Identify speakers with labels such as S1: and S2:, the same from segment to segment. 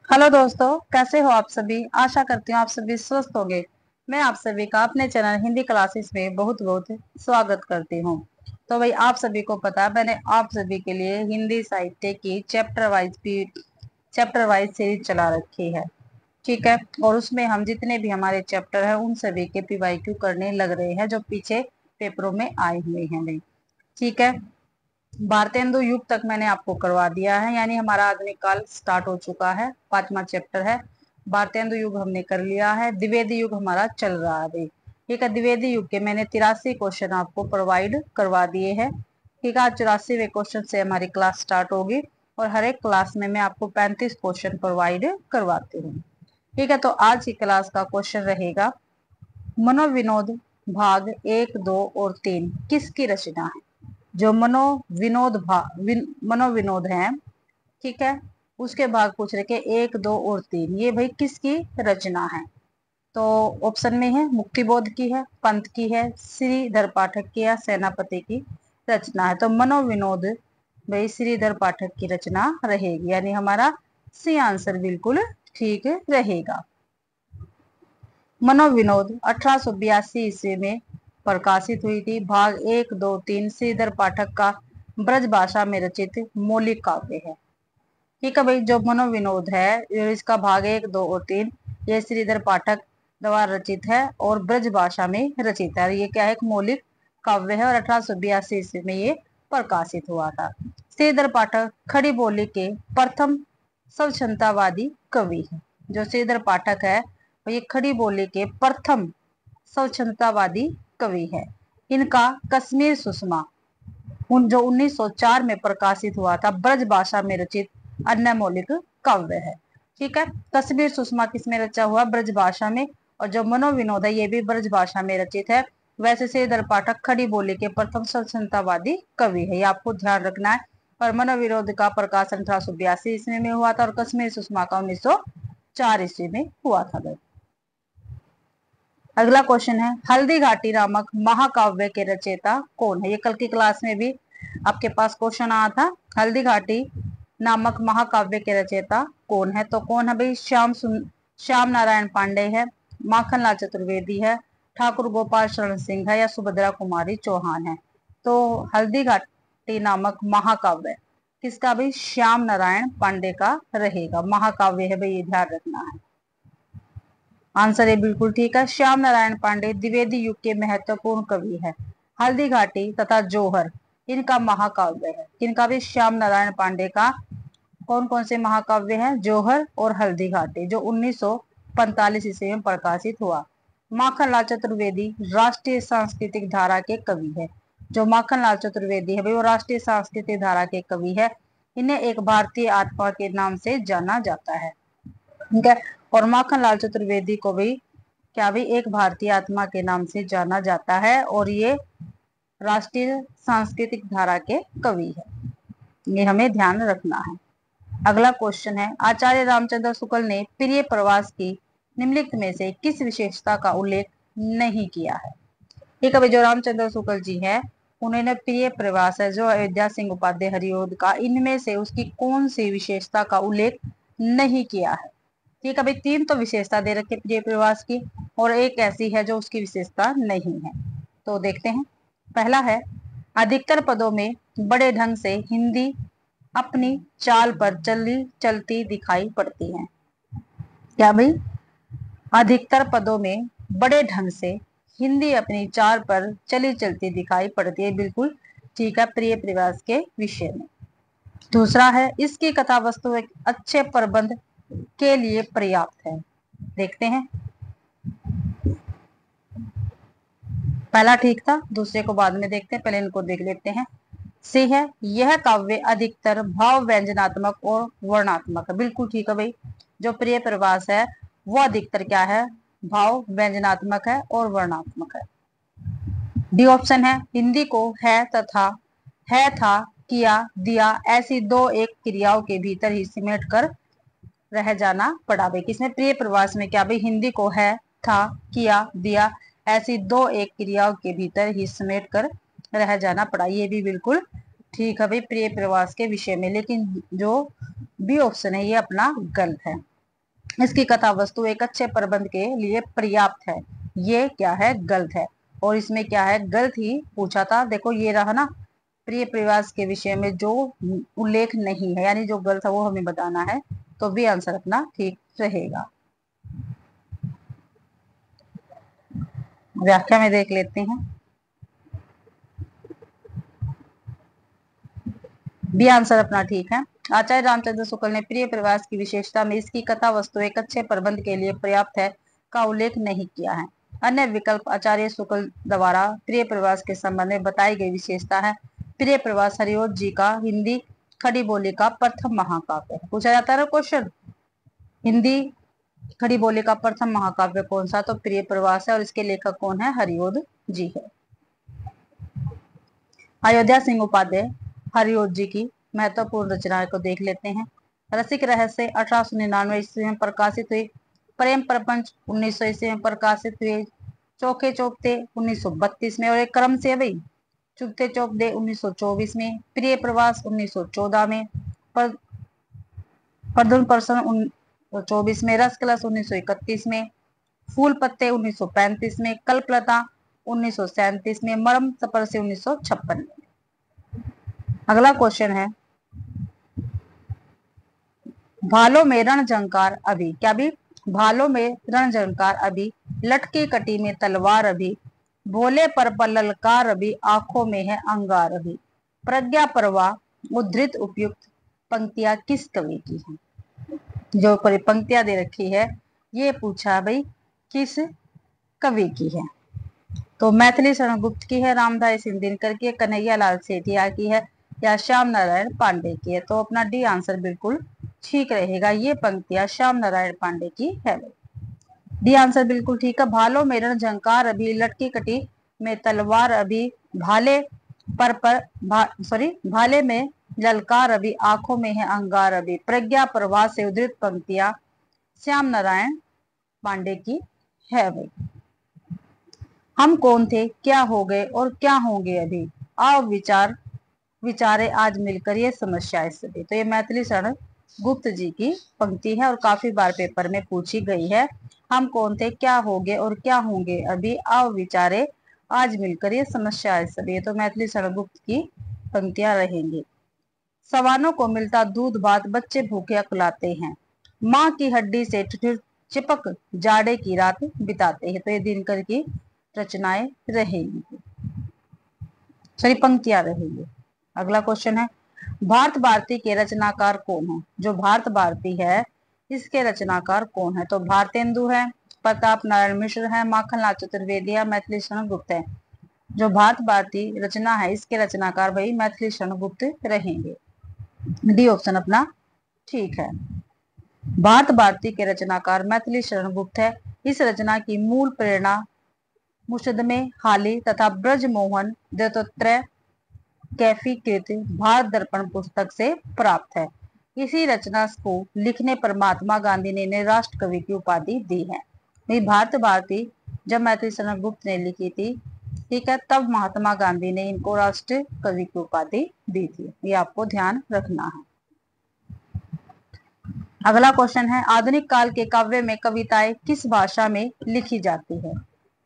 S1: Hello दोस्तों, कैसे हो आप सभी। आशा करती हूँ आप सभी स्वस्थ होंगे। मैं आप सभी का अपने चैनल हिंदी क्लासेस में बहुत बहुत स्वागत करती हूँ। तो भाई, आप सभी को पता है, मैंने आप सभी के लिए हिंदी साहित्य की चैप्टर वाइज सीरीज चला रखी है। ठीक है। और उसमें हम जितने भी हमारे चैप्टर हैं उन सभी के पीवाईक्यू करने लग रहे हैं, जो पीछे पेपरों में आए हुए हैं भाई। ठीक है। भारतेंदु युग तक मैंने आपको करवा दिया है, यानी हमारा आधुनिक काल स्टार्ट हो चुका है। 5वां चैप्टर है। भारतेंदु युग हमने कर लिया है। द्विवेदी युग हमारा चल रहा है भाई। ठीक है। द्विवेदी युग के मैंने 83 क्वेश्चन आपको प्रोवाइड करवा दिए हैं। ठीक है। आज 84वें क्वेश्चन से हमारी क्लास स्टार्ट होगी और हर एक क्लास में मैं आपको 35 क्वेश्चन प्रोवाइड करवाती हूँ। ठीक है। तो आज की क्लास का क्वेश्चन रहेगा, मनोविनोद भाग 1, 2 और 3 किसकी रचना है। जो मनोविनोद है, ठीक है, उसके भाग पूछ रहे के 1, 2 और 3, ये भाई किसकी रचना है। तो ऑप्शन में है मुक्तिबोध की है, पंत की है, श्रीधर पाठक की या सेनापति की रचना है। तो मनोविनोद भाई श्रीधर पाठक की रचना रहेगी, यानी हमारा सी आंसर बिल्कुल ठीक रहेगा। मनोविनोद 1882 ईस्वी में प्रकाशित हुई थी। भाग 1, 2, 3 श्रीधर पाठक का ब्रज भाषा में रचित मौलिक काव्य है। ठीक है भाई, जो मनोविनोद है इसका भाग 1, 2 और 3 ये श्रीधर पाठक द्वारा रचित है और ब्रज भाषा में रचित है। ये क्या है, एक मौलिक काव्य है और 1882 ईस्वी में ये प्रकाशित हुआ था। श्रीधर पाठक खड़ी बोली के प्रथम स्वच्छंदतावादी कवि है। जो श्रीधर पाठक है ये खड़ी बोली के प्रथम स्वच्छंदतावादी कवि है। इनका कश्मीर सुषमा जो 1904 में प्रकाशित हुआ था ब्रज भाषा में रचित अन्य मौलिक काव्य है। ठीक है। कश्मीर सुषमा किसमें रचा हुआ, ब्रज भाषा में। और जो मनोविनोद है ये भी ब्रज भाषा में रचित है। वैसे श्रीधर पाठक खड़ी बोली के प्रथम स्वच्छंदतावादी कवि है, ये आपको ध्यान रखना है। और मनोविनोद का प्रकाशन 1882 ईस्वी में हुआ था और कश्मीर सुषमा का 1904 ईस्वी में हुआ था। अगला क्वेश्चन है, हल्दी घाटी नामक महाकाव्य के रचयिता कौन है। ये कल की क्लास में भी आपके पास क्वेश्चन आया था। हल्दी घाटी नामक महाकाव्य के रचयिता कौन है। तो कौन है भाई, श्याम नारायण पांडे है, माखनलाल चतुर्वेदी है, ठाकुर गोपाल शरण सिंह है या सुभद्रा कुमारी चौहान है। तो हल्दी घाटी नामक महाकाव्य किसका भाई, श्याम नारायण पांडे का रहेगा। महाकाव्य है भाई, ये ध्यान रखना है। आंसर है बिल्कुल ठीक है। श्याम नारायण पांडे द्विवेदी युग के महत्वपूर्ण कवि है। हल्दी घाटी तथा जौहर इनका महाकाव्य है। इनका भी श्याम नारायण पांडे का कौन कौन से महाकाव्य हैं, जौहर और हल्दी घाटी, जो 1945 ईस्वी में प्रकाशित हुआ। माखनलाल चतुर्वेदी राष्ट्रीय सांस्कृतिक धारा के कवि है। जो माखनलाल चतुर्वेदी है भाई वो राष्ट्रीय सांस्कृतिक धारा के कवि है। इन्हें एक भारतीय आत्मा के नाम से जाना जाता है। ठीक है। और माखनलाल चतुर्वेदी को भी क्या भी एक भारतीय आत्मा के नाम से जाना जाता है और ये राष्ट्रीय सांस्कृतिक धारा के कवि है, ये हमें ध्यान रखना है। अगला क्वेश्चन है, आचार्य रामचंद्र शुक्ल ने प्रिय प्रवास की निम्नलिखित में से किस विशेषता का उल्लेख नहीं किया है। ठीक है, जो रामचंद्र शुक्ल जी है उन्होंने प्रिय प्रवास है जो अयोध्या सिंह उपाध्याय हरिओद का, इनमें से उसकी कौन सी विशेषता का उल्लेख नहीं किया है। ठीक है भाई, 3 तो विशेषता दे रखी प्रिय प्रवास की और एक ऐसी है जो उसकी विशेषता नहीं है। तो देखते हैं। पहला है, अधिकतर पदों में बड़े ढंग से हिंदी अपनी चाल पर चलती दिखाई पड़ती है। क्या भाई, अधिकतर पदों में बड़े ढंग से हिंदी अपनी चाल पर चलती दिखाई पड़ती है, बिल्कुल ठीक है प्रिय प्रवास के विषय में। दूसरा है, इसकी कथा वस्तु एक अच्छे प्रबंध के लिए पर्याप्त है। देखते हैं। पहला ठीक था, दूसरे को बाद में देखते हैं, पहले इनको देख लेते हैं। सी है, यह काव्य अधिकतर भाव व्यंजनात्मक और वर्णात्मक है। बिल्कुल ठीक है भाई, जो प्रिय प्रवास है वो अधिकतर क्या है, भाव व्यंजनात्मक है और वर्णात्मक है। डी ऑप्शन है, हिंदी को है तथा है था किया दिया ऐसी दो एक क्रियाओं के भीतर ही सिमट कर रह जाना पड़ा। भाई किसमें, प्रिय प्रवास में क्या भाई, हिंदी को है था किया दिया ऐसी दो एक क्रियाओं के भीतर ही समेट कर रह जाना पड़ा। ये भी बिल्कुल ठीक है भाई प्रिय प्रवास के विषय में, लेकिन जो बी ऑप्शन है ये अपना गलत है। इसकी कथा वस्तु एक अच्छे प्रबंध के लिए पर्याप्त है, ये क्या है, गलत है। और इसमें क्या है, गलत ही पूछा था। देखो ये रहा ना, प्रिय प्रवास के विषय में जो उल्लेख नहीं है, यानी जो गलत है वो हमें बताना है, तो भी आंसर अपना ठीक रहेगा। व्याख्या में देख लेते हैं। बी आंसर अपना ठीक है। आचार्य रामचंद्र शुक्ल ने प्रिय प्रवास की विशेषता में इसकी कथा वस्तु एक अच्छे प्रबंध के लिए पर्याप्त है का उल्लेख नहीं किया है। अन्य विकल्प आचार्य शुक्ल द्वारा प्रिय प्रवास के संबंध में बताई गई विशेषता है। प्रिय प्रवास हरिओत जी का हिंदी खड़ी बोली का प्रथम महाकाव्य है। पूछा जाता है क्वेश्चन, हिंदी खड़ी बोली का प्रथम महाकाव्य कौन सा, तो प्रिय प्रवास है। और इसके लेखक कौन है, हरिओत जी है। अयोध्या सिंह उपाध्याय हरिओत जी की महत्वपूर्ण रचनाएं को देख लेते हैं। रसिक रहस्य 1899 ईस्वी में प्रकाशित हुई, प्रेम प्रपंच 1900 ईस्वी में प्रकाशित हुए, चौके चौकते 1932 में, और एक क्रम से भाई चुपते चौकते 1924 में, प्रिय प्रवास 1914 में, प्रदुन पर्सन 1924 में, रस कलश 1931 में, फूल पत्ते 1935 में, कल्पलता 1937 में, मरम तपस्या 1956 में। अगला क्वेश्चन है, भालों में रण झंकार अभी, क्या भी, भालों में रण झंकार अभी, लटकी कटी में तलवार अभी, भोले पर ललकार अभी, आंखों में है अंगार अभी, प्रज्ञा प्रवाह उद्धृत उपयुक्त पंक्तियां किस कवि की हैं। जो पंक्तियां दे रखी है ये पूछा भाई किस कवि की है, तो मैथिली शरण गुप्त की है, रामधारी सिंह दिनकर की है, कन्हैया लाल सेठिया की है, या श्याम नारायण पांडे की है। तो अपना डी आंसर बिल्कुल ठीक रहेगा, ये पंक्तियां श्याम नारायण पांडे की है। डी आंसर बिल्कुल ठीक है। भालो में रण झंकार अभी, लटकी कटी में तलवार अभी, भाले भाले में ललकार अभी, आंखों में है अंगार अभी, प्रज्ञा प्रवाह से उद्धृत पंक्तियां श्याम नारायण पांडे की है भाई। हम कौन थे, क्या हो गए और क्या होंगे अभी, आओ विचारे आज मिलकर ये समस्या सभी। तो ये मैथिली शरण गुप्त जी की पंक्ति है और काफी बार पेपर में पूछी गई है। हम कौन थे, क्या हो गए और क्या होंगे अभी, आओ विचारे आज मिलकर ये समस्या सभी। तो मैथिली शरण गुप्त की पंक्तियां रहेंगी। सवानों को मिलता दूध भात, बच्चे भूखे अकुलाते हैं, माँ की हड्डी से चिपक जाड़े की रात बिताते हैं। तो ये दिनकर की रचनाएं रहेंगी, सॉरी पंक्तियां रहेंगी। अगला क्वेश्चन है, भारत भारती के रचनाकार कौन है। जो भारत भारती है इसके रचनाकार कौन है, तो भारतेंदु है, प्रताप नारायण मिश्र है, माखनलाल चतुर्वेदी है, मैथिली शरण गुप्त है। जो भारत भारती रचना है इसके रचनाकार भाई मैथिली शरण गुप्त रहेंगे। डी ऑप्शन अपना ठीक है। भारत भारती के रचनाकार मैथिली शरण गुप्त है। इस रचना की मूल प्रेरणा मुकदमे हाली तथा ब्रजमोहन दत्तात्रेय कैफी कृत भारत दर्पण पुस्तक से प्राप्त है। इसी रचना को लिखने पर महात्मा गांधी ने इन्हें राष्ट्र कवि की उपाधि दी है। भारत भारती जब मैथिली शरण गुप्त ने लिखी थी, ठीक है, तब महात्मा गांधी ने इनको राष्ट्र कवि की उपाधि दी थी, ये आपको ध्यान रखना है। अगला क्वेश्चन है, आधुनिक काल के काव्य में कविताएं किस भाषा में लिखी जाती है।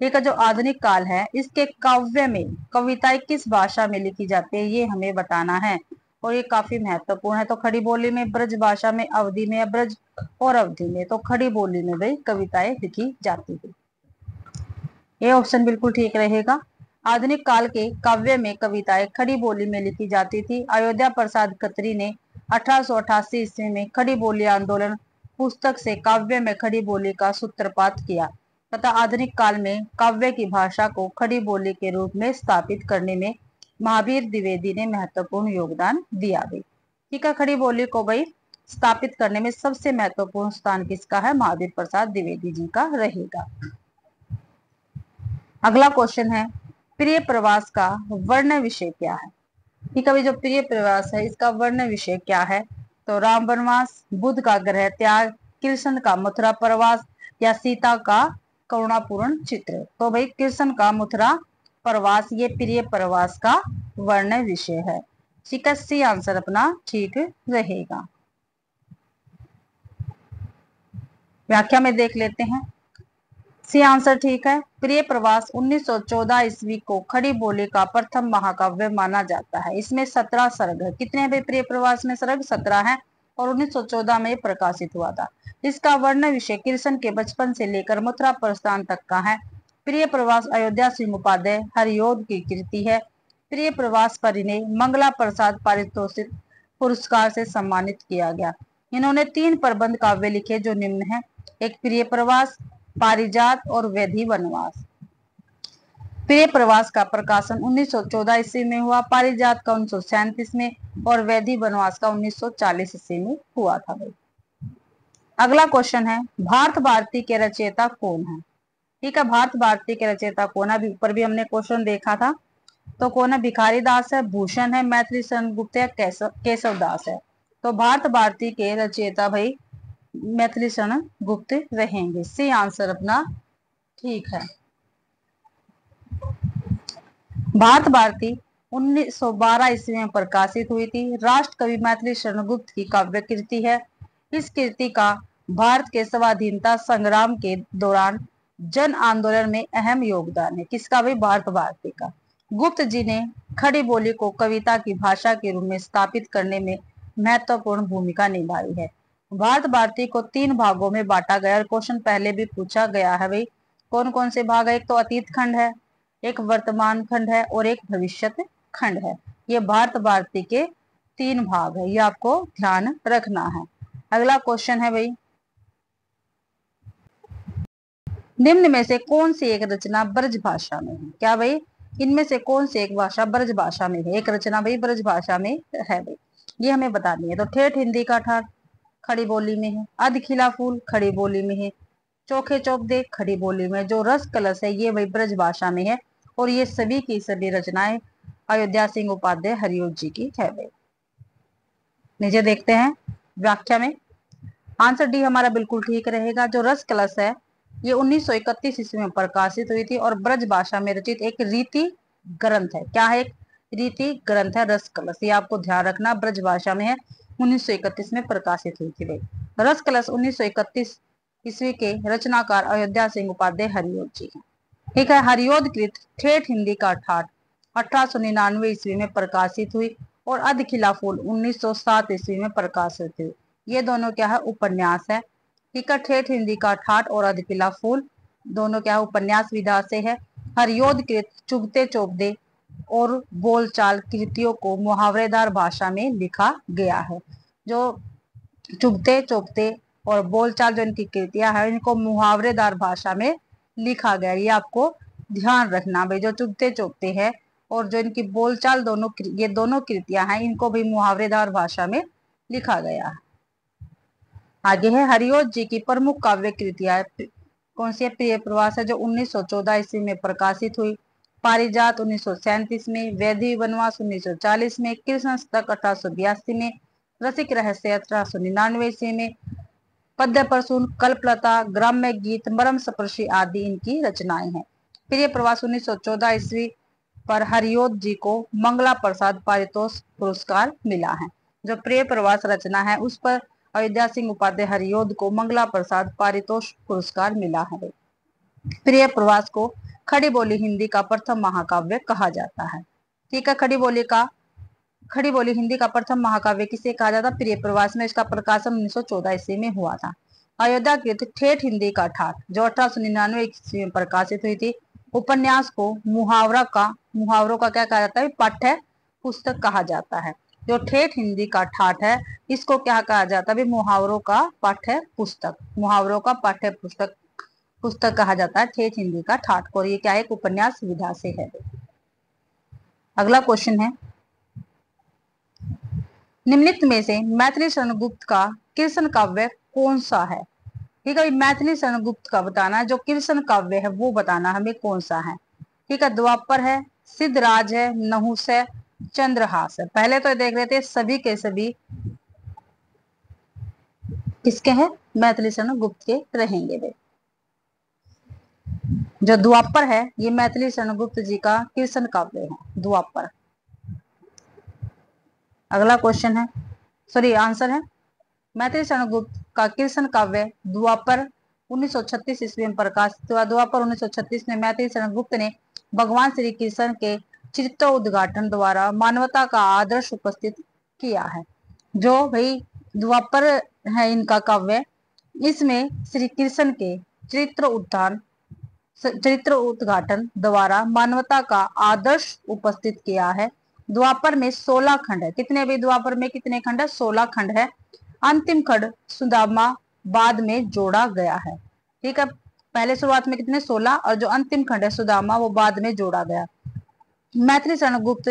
S1: ठीक है, जो आधुनिक काल है इसके काव्य में कविताएं किस भाषा में लिखी जाती है ये हमें बताना है और ये काफी महत्वपूर्ण है। तो खड़ी बोली में, ब्रज भाषा में, अवधि में, ब्रज और अवधि में। तो खड़ी बोली में भाई कविताएं लिखी जाती है, ये ऑप्शन बिल्कुल ठीक रहेगा। आधुनिक काल के काव्य में कविताएं खड़ी बोली में लिखी जाती थी। अयोध्या प्रसाद खत्री ने 1888 ईस्वी में खड़ी बोली आंदोलन पुस्तक से काव्य में खड़ी बोली का सूत्रपात किया तथा आधुनिक काल में काव्य की भाषा को खड़ी बोली के रूप में स्थापित करने में महावीर द्विवेदी ने महत्वपूर्ण योगदान दिया भी। ठीक है, खड़ी बोली को भाई स्थापित करने में सबसे महत्वपूर्ण स्थान किसका है, महावीर प्रसाद द्विवेदी जी का रहेगा। अगला क्वेश्चन है, प्रिय प्रवास का वर्ण विषय क्या है। ठीक है, जो प्रिय प्रवास है इसका वर्ण विषय क्या है, तो राम वनवास, बुद्ध का ग्रह त्याग, कृष्ण का मथुरा प्रवास, या सीता का करुणापूर्ण चित्र। तो भाई कृष्ण का मथुरा प्रवास ये प्रिय प्रवास का वर्ण विषय है। ठीक है, सी आंसर अपना ठीक रहेगा। व्याख्या में देख लेते हैं। सी आंसर ठीक है। प्रिय प्रवास 1914 ईस्वी को खड़ी बोली का प्रथम महाकाव्य माना जाता है। इसमें 17 सर्ग है। कितने हैं भाई प्रिय प्रवास में सर्ग? 17 है और 1914 में प्रकाशित हुआ था। इसका वर्ण विषय कृष्ण के बचपन से लेकर मथुरा प्रस्थान तक का है। प्रिय प्रवास अयोध्या सिंह उपाध्याय हरियोध की कृति है। प्रिय प्रवास पर इन्हें मंगला प्रसाद पारितोषिक पुरस्कार से सम्मानित किया गया। इन्होंने 3 प्रबंध काव्य लिखे जो निम्न है। एक प्रिय प्रवास, पारिजात और वैधी वनवास। प्रिय प्रवास का प्रकाशन 1914 ईस्वी में हुआ, पारिजात का 1937 में और वैधी वनवास का 1940 ईस्वी में हुआ था भाई। अगला क्वेश्चन है, भारत भारती के रचयिता कौन है? ठीक है, भारत भारती के रचयिता कौन है? अभी ऊपर भी हमने क्वेश्चन देखा था। तो कौन है? भिखारी दास है, भूषण है, मैथिली शरण गुप्त है, केशव दास है। तो भारत भारती के रचयिता भाई मैथिली शरण गुप्त रहेंगे। सी आंसर अपना ठीक है। भारत भारती 1912 ईस्वी में प्रकाशित हुई थी। राष्ट्र कवि मैथिली शरण गुप्त की काव्य कृति है। इस कृति का भारत के स्वाधीनता संग्राम के दौरान जन आंदोलन में अहम योगदान है। किसका भाई? भारत भारती का। गुप्त जी ने खड़ी बोली को कविता की भाषा के रूप में स्थापित करने में महत्वपूर्ण भूमिका निभाई है। भारत भारती को 3 भागों में बांटा गया। क्वेश्चन पहले भी पूछा गया है भाई, कौन कौन से भाग है? एक तो अतीत खंड है, एक वर्तमान खंड है और एक भविष्यत खंड है। ये भारत भारती के 3 भाग है, ये आपको ध्यान रखना है। अगला क्वेश्चन है भाई, निम्न में से कौन सी एक रचना ब्रज भाषा में है? क्या भाई? इनमें से कौन सी एक भाषा ब्रज भाषा में है? एक रचना भाई ब्रज भाषा में है भाई, ये हमें बतानी है। तो ठेठ हिंदी का ठाठ खड़ी बोली में है, अध खिला फूल खड़ी बोली में है, चोखे चौक दे खड़ी बोली में, जो रस कलश है ये भाई ब्रज भाषा में है और ये सभी की सभी रचनाएं अयोध्या सिंह उपाध्याय हरियोध जी की है भाई। नीचे देखते हैं व्याख्या में। आंसर डी हमारा बिल्कुल ठीक रहेगा। जो रस कलश है ये 1931 ईस्वी में प्रकाशित हुई थी और ब्रज भाषा में रचित एक रीति ग्रंथ है। क्या है? एक रीति ग्रंथ है रस कलश, ये आपको ध्यान रखना। ब्रज भाषा में है, 1931 में प्रकाशित हुई थी भाई। रस कलश 1931 ईस्वी के रचनाकार अयोध्या सिंह उपाध्याय हरियोध जी हैं। ठीक है। हरियोध कृत ठेठ हिंदी का ठाठ 1899 ईस्वी में प्रकाशित हुई और अध खिला फूल 1907 ईस्वी में प्रकाशित हुई। ये दोनों क्या है? उपन्यास है। ठीक है। ठेठ हिंदी का ठाठ और अध खिला फूल दोनों क्या है? उपन्यास विधा से है। हरियोध कृत चुगते चौपदे और बोलचाल कृतियों को मुहावरेदार भाषा में लिखा गया है। जो चुगते चौपते और बोलचाल जो इनकी कृतियां है इनको मुहावरेदार भाषा में लिखा गया, ये आपको ध्यान रखना भाई। जो चुगते चौपते हैं और जो इनकी बोलचाल दोनों ये दोनों कृतियां हैं इनको भी मुहावरेदार भाषा में लिखा गया है। आगे है हरियोध जी की प्रमुख काव्य कृतियां कौन सी है? प्रिय प्रवास है जो 1914 ईस्वी में प्रकाशित हुई, पारिजात 1937 में, वैधी वनवास 1940 में, कृष्ण शतक 1882 में, रसिक रहस्य 1899 ईस्वी में, पद्य प्रसून, कल्पलता, ग्राम्य गीत, मरम स्पर्शी आदि इनकी रचनाएं हैं। प्रिय प्रवास 1914 ईस्वी पर हरियोध जी को मंगला प्रसाद पारितोष पुरस्कार मिला है। जो प्रिय प्रवास रचना है उस पर अयोध्या सिंह उपाध्याय हरियोध को मंगला प्रसाद पारितोष पुरस्कार मिला है। प्रिय प्रवास को खड़ी बोली हिंदी का प्रथम महाकाव्य कहा जाता है। ठीक है। खड़ी बोली हिंदी का प्रथम महाकाव्य किसे कहा जाता? प्रिय प्रवास में। इसका प्रकाशन 1914 ईस्वी में हुआ था। अयोध्या कृत ठेठ हिंदी का ठाठ जो 1899 ईस्वी में प्रकाशित हुई थी। उपन्यास को मुहावरों का क्या कहा जाता है? पाठ्य पुस्तक कहा जाता है। जो ठेठ हिंदी का ठाठ है इसको क्या कहा जाता है? मुहावरों का पाठ्य पुस्तक, मुहावरों का पाठ्य पुस्तक कहा जाता है ठेठ हिंदी का ठाठ को। ये क्या है? एक उपन्यास विधा से है। अगला क्वेश्चन है, निम्नलिखित में से मैथिली शरण गुप्त का कृष्ण काव्य कौन सा है? ठीक है। मैथिली शरण गुप्त का बताना है, जो कृष्ण काव्य है वो बताना हमें कौन सा है। ठीक है। द्वापर है, सिद्धराज है, नहुस है, चंद्रहास है। पहले तो देख रहे थे सभी के सभी किसके हैं? मैथिली शरण गुप्त के रहेंगे वे। जो द्वापर है ये मैथिली शरण गुप्त जी का कृष्ण काव्य है, द्वापर। अगला क्वेश्चन है, आंसर है मैथिली शरण गुप्त का कृष्ण काव्य द्वापर 1936 ईस्वी में प्रकाशित हुआ। द्वापर 1936 में मैथिली शरण गुप्त ने भगवान श्री कृष्ण के चरित्र उद्घाटन द्वारा मानवता का आदर्श उपस्थित किया है। जो भाई द्वापर है इनका काव्य, इसमें श्री कृष्ण के चरित्र उद्घाटन द्वारा मानवता का आदर्श उपस्थित किया है। द्वापर में 16 खंड है। कितने भी द्वापर में कितने खंड है? 16 खंड है। अंतिम खंड सुदामा बाद में जोड़ा गया है। ठीक है, पहले शुरुआत में कितने? 16, और जो अंतिम खंड है सुदामा वो बाद में जोड़ा गया। मैथिली शरण गुप्त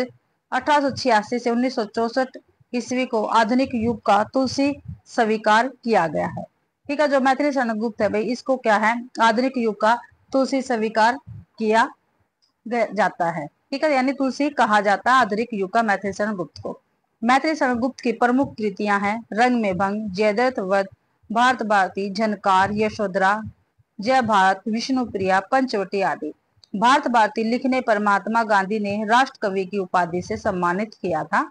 S1: 1886 से 1964 ईस्वी को आधुनिक युग का तुलसी स्वीकार किया गया है। ठीक है, जो मैथिली शरण गुप्त है भाई, इसको क्या है? आधुनिक युग का तुलसी स्वीकार किया जाता है। ठीक है, यानी तुलसी कहा जाता है आधुनिक युग का मैथिली शरण गुप्त को। मैथिली शरण गुप्त की प्रमुख कृतियां हैं रंग में भंग, जयद्रथ वध, भारत भारती, झनकार, यशोधरा, जय भारत, विष्णुप्रिया, पंचवटी आदि। भारत भारती लिखने पर महात्मा गांधी ने राष्ट्र कवि की उपाधि से सम्मानित किया था।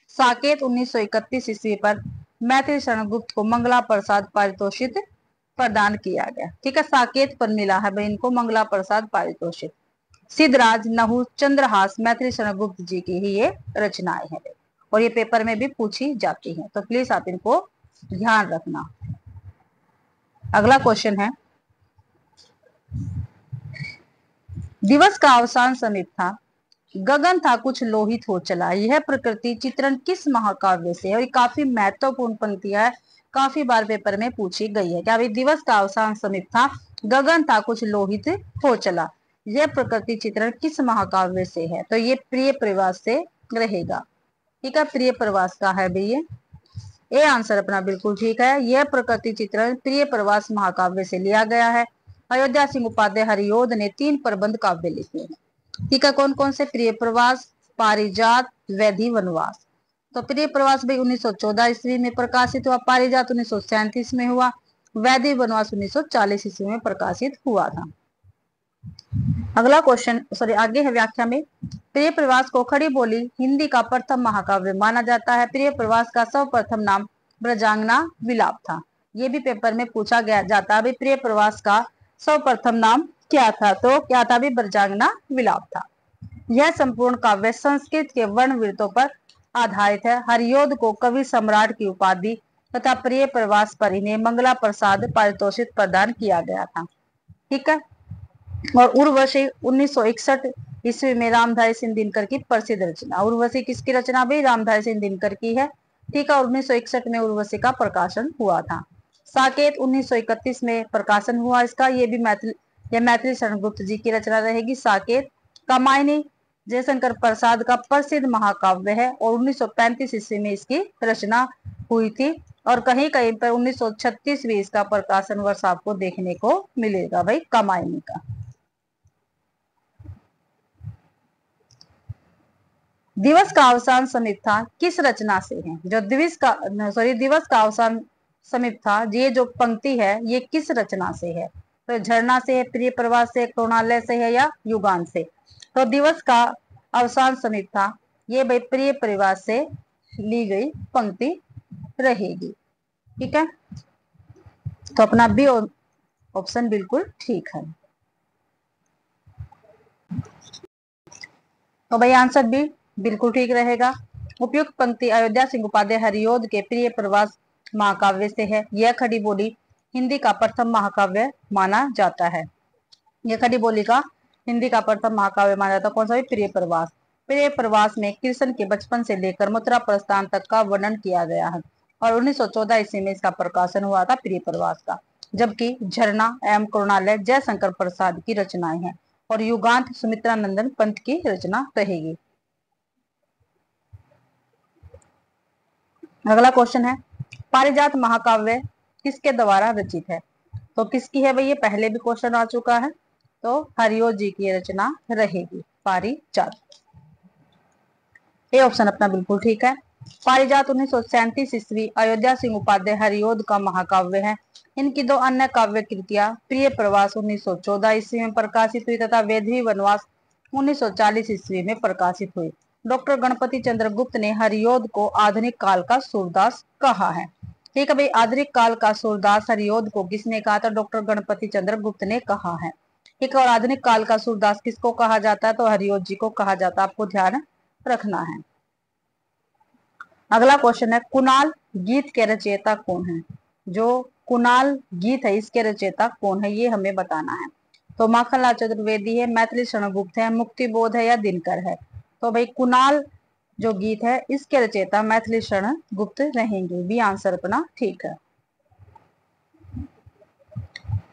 S1: साकेत 1931 ईस्वी पर मैथिली शरण गुप्त को मंगला प्रसाद पारितोषिक प्रदान किया गया। ठीक है, साकेत पर मिला है भाई इनको मंगला प्रसाद पारितोषिक। सिद्धराज, नहुस, चंद्रहास मैथिली शरण गुप्त जी की ही ये रचनाएं हैं और ये पेपर में भी पूछी जाती हैं, तो प्लीज आप इनको ध्यान रखना। अगला क्वेश्चन है, दिवस का अवसान समीप था, गगन था कुछ लोहित हो चला, यह प्रकृति चित्रण किस महाकाव्य से है? और ये काफी महत्वपूर्ण पंक्तियां है, काफी बार पेपर में पूछी गई है। क्या भाई? दिवस का अवसान समीप था, गगन था कुछ लोहित हो चला, यह प्रकृति चित्रण किस महाकाव्य से है? तो ये प्रिय प्रवास से रहेगा। ठीक है, प्रिय प्रवास का है भाई ये आंसर अपना बिल्कुल ठीक है। यह प्रकृति चित्रण प्रिय प्रवास महाकाव्य से लिया गया है। अयोध्या सिंह उपाध्याय हरियोध ने 3 प्रबंध काव्य लिखे हैं। ठीक है, कौन कौन से? प्रिय प्रवास, पारिजात, वैधि वनवास। तो प्रिय प्रवास भाई 1914 ईस्वी में प्रकाशित हुआ, पारिजात 1937 में हुआ, वैधि वनवास 1940 ईस्वी में प्रकाशित हुआ था। अगला क्वेश्चन, सॉरी आगे है व्याख्या में, प्रिय प्रवास को खड़ी बोली हिंदी का प्रथम महाकाव्य माना जाता है। प्रिय प्रवास का सर्वप्रथम नाम ब्रजांगना विलाप था। ये भी पेपर में पूछा गया जाता है, प्रिय प्रवास का सर्वप्रथम नाम क्या था? तो क्या था भी? ब्रजांगना विलाप था। यह संपूर्ण काव्य संस्कृत के वर्ण वृत्तों पर आधारित है। हरियोध को कवि सम्राट की उपाधि तथा प्रिय प्रवास पर इन्हें मंगला प्रसाद पारितोषिक प्रदान किया गया था। ठीक है, और उर्वशी 1961 ईस्वी में रामधारी सिंह दिनकर की प्रसिद्ध रचना। उर्वशी किसकी रचना भाई? रामधारी सिंह दिनकर की है। ठीक है, 1961 में उर्वशी का प्रकाशन हुआ था। साकेत 1931 में प्रकाशन हुआ इसका, ये भी मैथिली शरण गुप्त जी की रचना रहेगी। साकेत कामायनी जयशंकर प्रसाद का प्रसिद्ध महाकाव्य है और 1935 ईस्वी में इसकी रचना हुई थी और कहीं कहीं पर 1936 में इसका प्रकाशन वर्ष आपको देखने को मिलेगा भाई कामायनी का। दिवस का अवसान समीप था किस रचना से है? जो दिवस का अवसान समीप था, ये जो पंक्ति है ये किस रचना से है? तो झरना से है, प्रिय प्रवास से, क्रोणालय से है या युगान से? तो दिवस का अवसान समीप था, ये भाई प्रिय प्रवास से ली गई पंक्ति रहेगी। ठीक है, तो अपना बी ऑप्शन बिल्कुल ठीक है। तो भाई आंसर बी बिल्कुल ठीक रहेगा। उपयुक्त पंक्ति अयोध्या सिंह उपाध्याय हरियोध के प्रिय प्रवास महाकाव्य से है। यह खड़ी बोली हिंदी का प्रथम महाकाव्य माना जाता है। यह खड़ी बोली का हिंदी का प्रथम महाकाव्य माना जाता है। कौन सा? प्रिय प्रवास। प्रिय प्रवास में कृष्ण के बचपन से लेकर मथुरा प्रस्थान तक का वर्णन किया गया है और 1914 ईस्वी में इसका प्रकाशन हुआ था प्रिय प्रवास का। जबकि झरना एवं क्रोणालय जयशंकर प्रसाद की रचनाएं हैं और युगांत सुमित्रा नंदन पंत की रचना रहेगी। अगला क्वेश्चन है, पारिजात महाकाव्य किसके द्वारा रचित है? तो किसकी है भाई? ये पहले भी क्वेश्चन आ चुका है, तो हरियोध जी की रचना रहेगी पारिजात। ये ऑप्शन अपना बिल्कुल ठीक है। पारिजात 1937 ईस्वी अयोध्या सिंह उपाध्याय हरियोध का महाकाव्य है। इनकी 2 अन्य काव्य कृतियां प्रिय प्रवास 1914 ईस्वी में प्रकाशित हुई तथा वैधवी वनवास 1940 ईस्वी में प्रकाशित हुई। डॉक्टर गणपति चंद्र गुप्त ने हरियोध को आधुनिक काल का सूरदास कहा है। ठीक है भाई, आधुनिक काल का सूरदास हरिऔध को किसने कहा था? डॉक्टर गणपति चंद्र गुप्त ने कहा है। ठीक है, और आधुनिक काल का सूरदास किसको कहा जाता है? तो हरिऔध जी को कहा जाता है, आपको ध्यान रखना है। अगला क्वेश्चन है, कुणाल गीत के रचयिता कौन है? जो कुणाल गीत है इसके रचयिता कौन है, ये हमें बताना है। तो माखनलाल चतुर्वेदी है, मैथिली शरण गुप्त है, मुक्ति बोध है या दिनकर है? तो भाई कुणाल जो गीत है इसके रचयिता मैथिली शरण गुप्त रहेंगे, भी आंसर अपना ठीक है।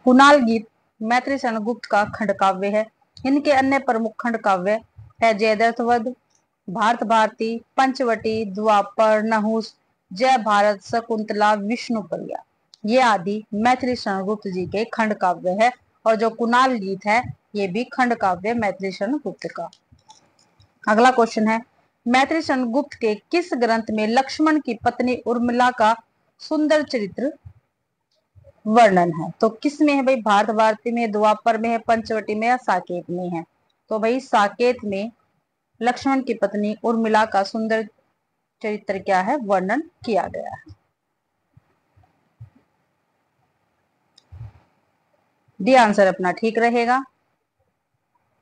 S1: कुणाल गीत मैथिली शरण गुप्त का खंड काव्य है। इनके अन्य प्रमुख खंड काव्य है जयद्रथवध, भारत भारती, पंचवटी, द्वापर, नहुस, जय भारत, शकुंतला, विष्णुप्रिया, ये आदि मैथिली शरण गुप्त जी के खंड काव्य है। और जो कुणाल गीत है ये भी खंड काव्य मैथिली शरण गुप्त का। अगला क्वेश्चन है, मैथिली शरण गुप्त के किस ग्रंथ में लक्ष्मण की पत्नी उर्मिला का सुंदर चरित्र वर्णन है? तो किस में है भाई? भारत भारती में, द्वापर में है, पंचवटी में या साकेत में है? तो भाई साकेत में लक्ष्मण की पत्नी उर्मिला का सुंदर चरित्र क्या है? वर्णन किया गया है। डी आंसर अपना ठीक रहेगा।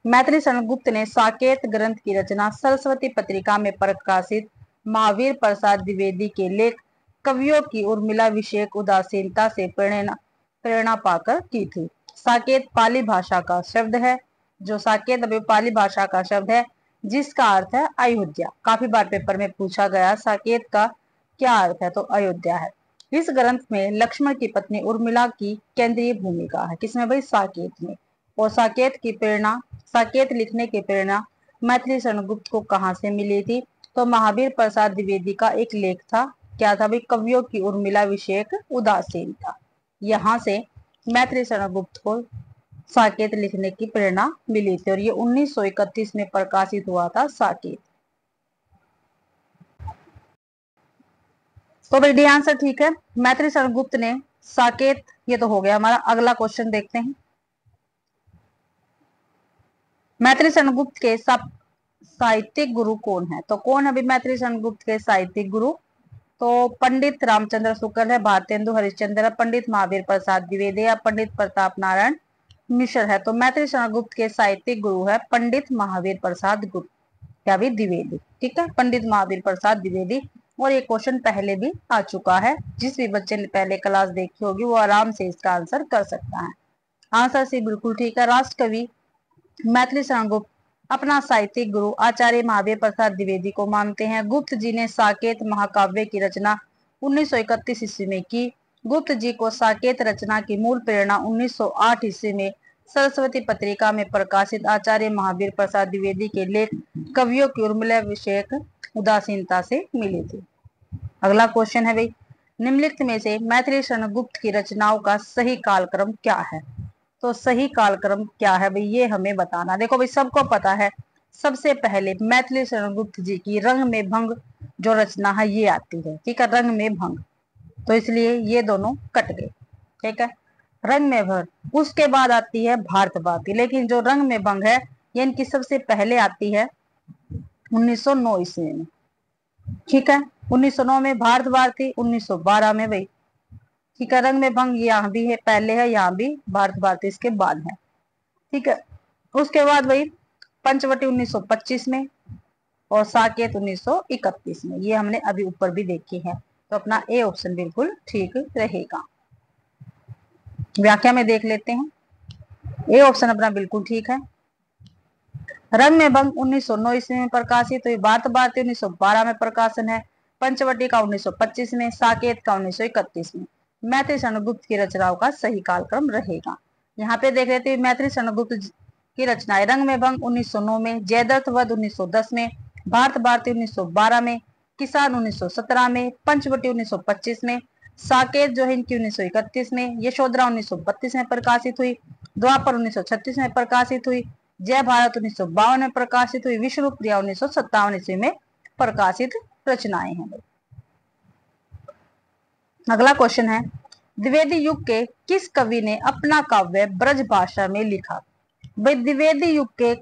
S1: मैथिली शरण गुप्त ने साकेत ग्रंथ की रचना सरस्वती पत्रिका में प्रकाशित महावीर प्रसाद द्विवेदी के लेख कवियों की उर्मिला विषयक उदासीनता से प्रेरणा पाकर की थी। साकेत पाली भाषा का शब्द है। जो साकेत अभी पाली भाषा का शब्द है जिसका अर्थ है अयोध्या। काफी बार पेपर में पूछा गया साकेत का क्या अर्थ है, तो अयोध्या है। इस ग्रंथ में लक्ष्मण की पत्नी उर्मिला की केंद्रीय भूमिका है। किसमें भाई? साकेत में। और साकेत लिखने की प्रेरणा मैथिली शरण गुप्त को कहाँ से मिली थी? तो महावीर प्रसाद द्विवेदी का एक लेख था, क्या था भाई? कवियों की उर्मिला विषयक उदासीनता। यहाँ से मैथिली शरण गुप्त को साकेत लिखने की प्रेरणा मिली थी और ये 1931 में प्रकाशित हुआ था साकेत। तो भाई डी आंसर ठीक है, मैथिली शरण गुप्त ने साकेत, ये तो हो गया हमारा। अगला क्वेश्चन देखते हैं, मैथिली शरण गुप्त के साहित्यिक गुरु कौन है? तो कौन है भाई मैथिली शरण गुप्त के साहित्यिक गुरु? तो पंडित रामचंद्र शुक्ल है, भारतेंदु हरिश्चंद्र है, पंडित महावीर प्रसाद द्विवेदी या पंडित प्रताप नारायण मिश्र है? तो मैथिली शरण गुप्त के साहित्यिक गुरु है पंडित महावीर प्रसाद गुप्त या भी द्विवेदी। ठीक है, पंडित महावीर प्रसाद द्विवेदी। और ये क्वेश्चन पहले भी आ चुका है, जिस भी बच्चे ने पहले क्लास देखी होगी वो आराम से इसका आंसर कर सकता है। आंसर सी बिल्कुल ठीक है। राष्ट्र कवि मैथिली शरण गुप्त अपना साहित्यिक गुरु आचार्य महावीर प्रसाद द्विवेदी को मानते हैं। गुप्त जी ने साकेत महाकाव्य की रचना 1931 ईस्वी में की। गुप्त जी को साकेत रचना की मूल प्रेरणा 1908 ईस्वी में सरस्वती पत्रिका में प्रकाशित आचार्य महावीर प्रसाद द्विवेदी के लेख कवियों की उर्मिला विषयक उदासीनता से मिली थी। अगला क्वेश्चन है भाई, निम्नलिखित में से मैथिली शरण गुप्त की रचनाओं का सही कालक्रम क्या है? तो सही कालक्रम क्या है भाई, ये हमें बताना। देखो भाई सबको पता है, सबसे पहले मैथिली शरण गुप्त जी की रंग में भंग जो रचना है ये आती है। ठीक है, रंग में भंग, तो इसलिए ये दोनों कट गए। ठीक है, रंग में भंग, उसके बाद आती है भारत भारती, लेकिन जो रंग में भंग है ये इनकी सबसे पहले आती है 1909 ईस्वी में। ठीक है, 1909 में भारत भारती, 1912 में भाई। ठीक है, रंग में भंग यहाँ भी है, पहले है, यहाँ भी भारत भारती इसके बाद है। ठीक है, उसके बाद भाई पंचवटी 1925 में और साकेत 1931 में, ये हमने अभी ऊपर भी देखी है। तो अपना ए ऑप्शन बिल्कुल ठीक रहेगा। व्याख्या में देख लेते हैं, ए ऑप्शन अपना बिल्कुल ठीक है। रंग में भंग 1909 ईस्वी में प्रकाशित हुई, भारत भारती 1912 में प्रकाशन है, पंचवटी का 1925 में, साकेत का 1931 में। मैथिली शरण गुप्त की रचनाओं का सही कालक्रम रहेगा। यहाँ पे देख लेते हैं मैथिली शरण गुप्त की रचनाएं, रंग में भंग 1909 में, जयद्रथ वध 1910 में, भारत भारती 1912 में, किसान 1917 में, पंचवटी 1925 में, साकेत जो है इनकी 1931 में, यशोधरा 1932 में प्रकाशित हुई, द्वापर 1936 में प्रकाशित हुई, जय भारत 1952 में प्रकाशित हुई, विष्णुप्रिया 1957 ईस्वी में प्रकाशित रचनाएं हैं। अगला क्वेश्चन है, द्विवेदी युग के किस कवि ने अपना काव्य ब्रज भाषा में लिखा? भाई द्विवेदी युग के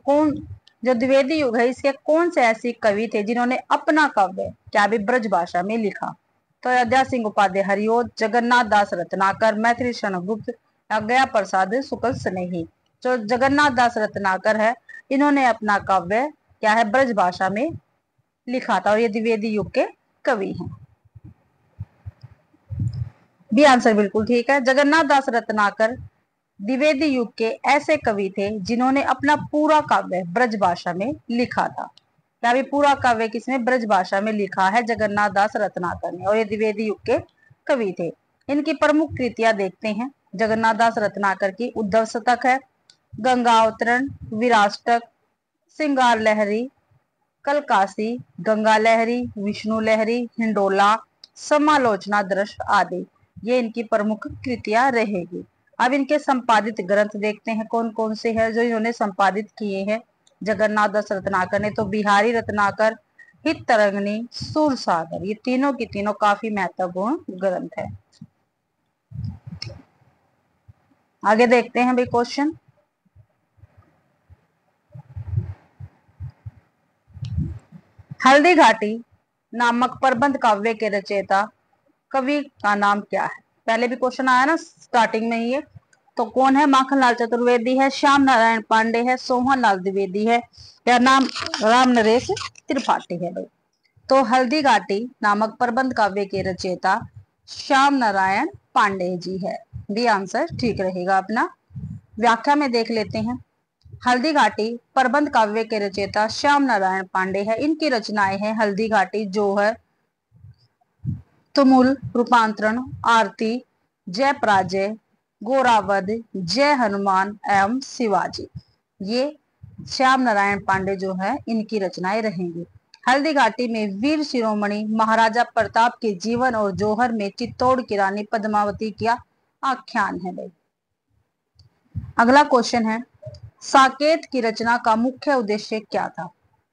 S1: जो द्विवेदी युग है इसके कौन से ऐसे कवि थे जिन्होंने अपना काव्य क्या भी ब्रज भाषा में लिखा? तो अयोध्या सिंह उपाध्याय हरिओद, जगन्नाथ दास रत्नाकर, मैथिली शरण गुप्त, गया प्रसाद शुक्ल स्नेही। जो जगन्नाथ दास रत्नाकर है, इन्होंने अपना काव्य क्या है ब्रज भाषा में लिखा था और ये द्विवेदी युग के कवि हैं। बी आंसर बिल्कुल ठीक है। जगन्नाथ दास रत्नाकर द्विवेदी युग के ऐसे कवि थे जिन्होंने अपना पूरा काव्य ब्रज भाषा में लिखा था। क्या भी पूरा काव्य किसने ब्रज भाषा में लिखा है? जगन्नाथ दास रत्नाकर ने, और ये द्विवेदी युग के कवि थे। इनकी प्रमुख कृतियां देखते हैं। जगन्नाथ दास रत्नाकर की उद्धव शतक है, गंगा अवतरण, विराष्टक, सिंगार लहरी, कलकासी, गंगा लहरी, विष्णु लहरी, हिंडोला, समालोचना दृश्य आदि, ये इनकी प्रमुख कृतियां रहेगी। अब इनके संपादित ग्रंथ देखते हैं कौन कौन से हैं जो इन्होंने संपादित किए हैं जगन्नाथ दास रत्नाकर ने। तो बिहारी रत्नाकर, हित तरंगिणी, सूर सागर, ये तीनों की तीनों काफी महत्वपूर्ण ग्रंथ है। आगे देखते हैं भाई क्वेश्चन। हल्दी घाटी नामक प्रबंध काव्य के रचयिता कवि का नाम क्या है? पहले भी क्वेश्चन आया ना स्टार्टिंग में ही है। तो कौन है? माखनलाल चतुर्वेदी है, श्याम नारायण पांडे है, सोहन लाल द्विवेदी है, या नाम राम नरेश त्रिपाठी है भाई। तो हल्दी घाटी नामक प्रबंध काव्य के रचयिता श्याम नारायण पांडे जी है। बी आंसर ठीक रहेगा अपना। व्याख्या में देख लेते हैं। हल्दी घाटी प्रबंध काव्य के रचयिता श्याम नारायण पांडे है। इनकी रचनाएं हैं हल्दी घाटी, जोहर, तुमुल, रूपांतरण, आरती, जय पराजय, गोरावध, जय हनुमान एवं शिवाजी, ये श्याम नारायण पांडे जो है इनकी रचनाएं रहेंगी। हल्दी घाटी में वीर शिरोमणि महाराजा प्रताप के जीवन और जोहर में चित्तौड़ की रानी पद्मावती का आख्यान है भाई। अगला क्वेश्चन है, साकेत की रचना का मुख्य उद्देश्य क्या था?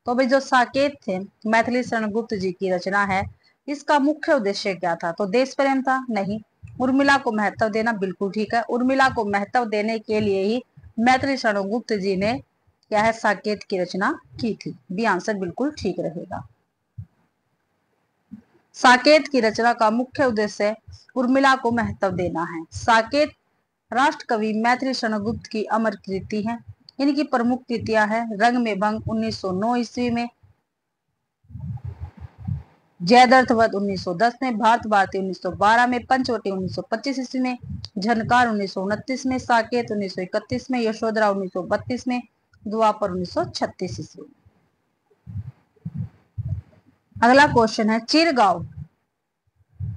S1: तो भाई जो साकेत थे मैथिली शरण गुप्त जी की रचना है, इसका मुख्य उद्देश्य क्या था? तो देश प्रेम था? नहीं। उर्मिला को महत्व देना? बिल्कुल ठीक है। उर्मिला को महत्व देने के लिए ही मैथिली शरण गुप्त जी ने क्या है साकेत की रचना की थी। बी आंसर बिल्कुल ठीक रहेगा। साकेत की रचना का मुख्य उद्देश्य उर्मिला को महत्व देना है। साकेत राष्ट्र कवि मैथिली शरण गुप्त की अमर कृति है। इनकी प्रमुख कृतियां है रंग में भंग 1909 ईस्वी में, जयद्रथवध 1910 में, भारत भारती 1912 में, पंचवटी 1925 ईस्वी में, झनकार 1929 में, साकेत 1931 में, यशोधरा 1932 में, द्वापर 1936 ईस्वी में। अगला क्वेश्चन है, चिरगांव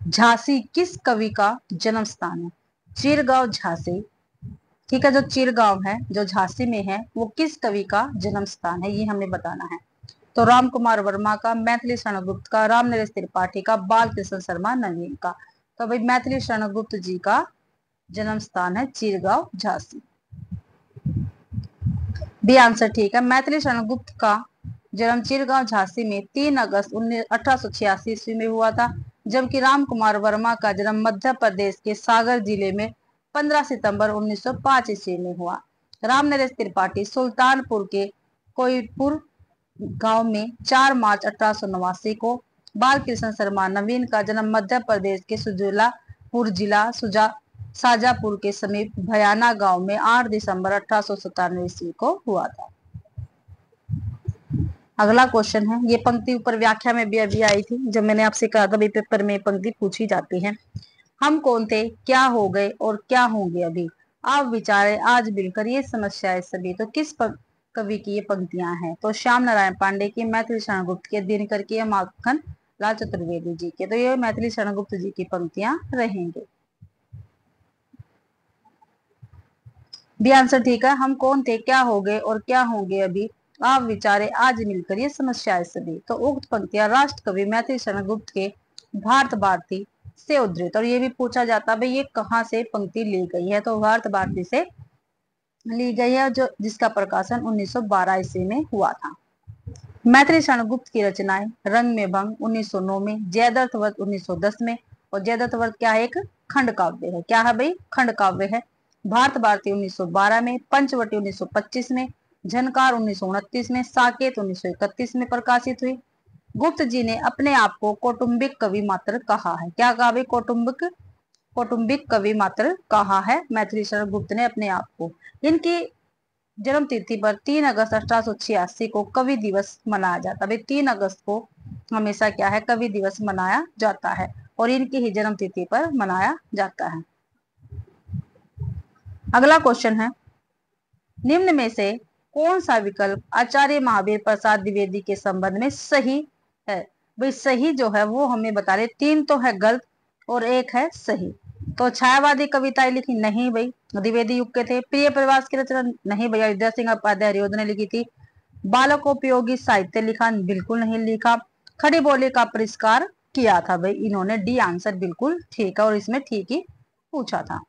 S1: झांसी किस कवि का जन्म स्थान है? चिरगांव झांसी, ठीक है, जो चिरगांव है जो झांसी में है वो किस कवि का जन्म स्थान है, ये हमें बताना है। तो राम कुमार वर्मा का, मैथिली शरण गुप्त का, राम नरेश त्रिपाठी का, बाल कृष्ण शर्मा नवीन का। तो भाई मैथिली शरण गुप्त जी का जन्म स्थान है चिरगांव झांसी। बी आंसर ठीक है। मैथिली शरण गुप्त का जन्म चिरगांव झांसी में 3 अगस्त 1886 ईस्वी में हुआ था, जबकि राम कुमार वर्मा का जन्म मध्य प्रदेश के सागर जिले में 15 सितंबर 1905 ईस्वी में हुआ। राम नरेश त्रिपाठी सुल्तानपुर के कोईपुर गांव में 4 मार्च 1889 को, बाल कृष्ण शर्मा नवीन का जन्म मध्य प्रदेश के सुजलापुर जिला शाजापुर के समीप भयाना गांव में 8 दिसंबर 1897 ईस्वी को हुआ था। अगला क्वेश्चन है, ये पंक्ति ऊपर व्याख्या में भी अभी आई थी, जब मैंने आपसे कहा था भाई पेपर में पंक्ति पूछी जाती है। हम कौन थे, क्या हो गए और क्या होंगे अभी, आप विचारे आज मिलकर ये समस्याएं सभी। तो किस कवि की ये पंक्तियां हैं? तो श्याम नारायण पांडे की, मैथिली शरण गुप्त के, दिनकर की, माखन लाल चतुर्वेदी जी के। तो ये मैथिली शरण गुप्त जी की पंक्तियां रहेंगे। बी आंसर ठीक है। हम कौन थे, क्या हो गए और क्या होंगे अभी, आप विचारे आज मिलकर ये समस्याएं सभी। तो उक्त पंक्तियां राष्ट्र कवि मैथिली शरण गुप्त के भारत भारती से उद्धृत। और ये भी पूछा जाता है भाई ये कहाँ से पंक्ति ली गई है? तो भारत भारती से ली गई है, जो जिसका प्रकाशन 1912 ईस्वी में हुआ था। मैथिली शरण गुप्त की रचनाएं रंग में भंग 1909 में, जयद्रथवध 1910 में, और जयद्रथवध क्या है? एक खंड काव्य है। क्या है भाई? खंड काव्य है। भारत भारती 1912 में, पंचवटी 1925 में, झनकार 1929 में, साकेत 1931 में प्रकाशित हुई। गुप्त जी ने अपने आप को कौटुंबिक कवि मात्र कहा है। क्या कहा भाई? कौटुंबिक कवि मात्र कहा है मैथिली शरण गुप्त ने अपने आप को। इनकी जन्म तिथि पर 3 अगस्त 1886 को कवि दिवस मनाया जाता है। 3 अगस्त को हमेशा क्या है? कवि दिवस मनाया जाता है और इनकी ही जन्म तिथि पर मनाया जाता है। अगला क्वेश्चन है, निम्न में से कौन सा विकल्प आचार्य महावीर प्रसाद द्विवेदी के संबंध में सही है? भाई सही जो है वो हमें बता रहे, 3 तो है गलत और 1 है सही। तो छायावादी कविताएं लिखी? नहीं भाई, द्विवेदी युग के थे। प्रिय प्रवास की रचना? नहीं भैया, विद्या सिंह उपाध्याय हरिओद ने लिखी थी। बालकोपयोगी साहित्य लिखा? बिल्कुल नहीं लिखा। खड़ी बोली का परिष्कार किया था भाई इन्होंने। डी आंसर बिल्कुल ठीक है और इसमें ठीक ही पूछा था।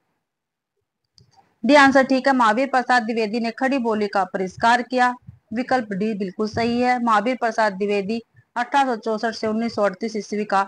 S1: डी आंसर ठीक है। महावीर प्रसाद द्विवेदी ने खड़ी बोली का परिष्कार किया। विकल्प डी बिल्कुल सही है। महावीर प्रसाद द्विवेदी 1864 से 1938 ईस्वी का,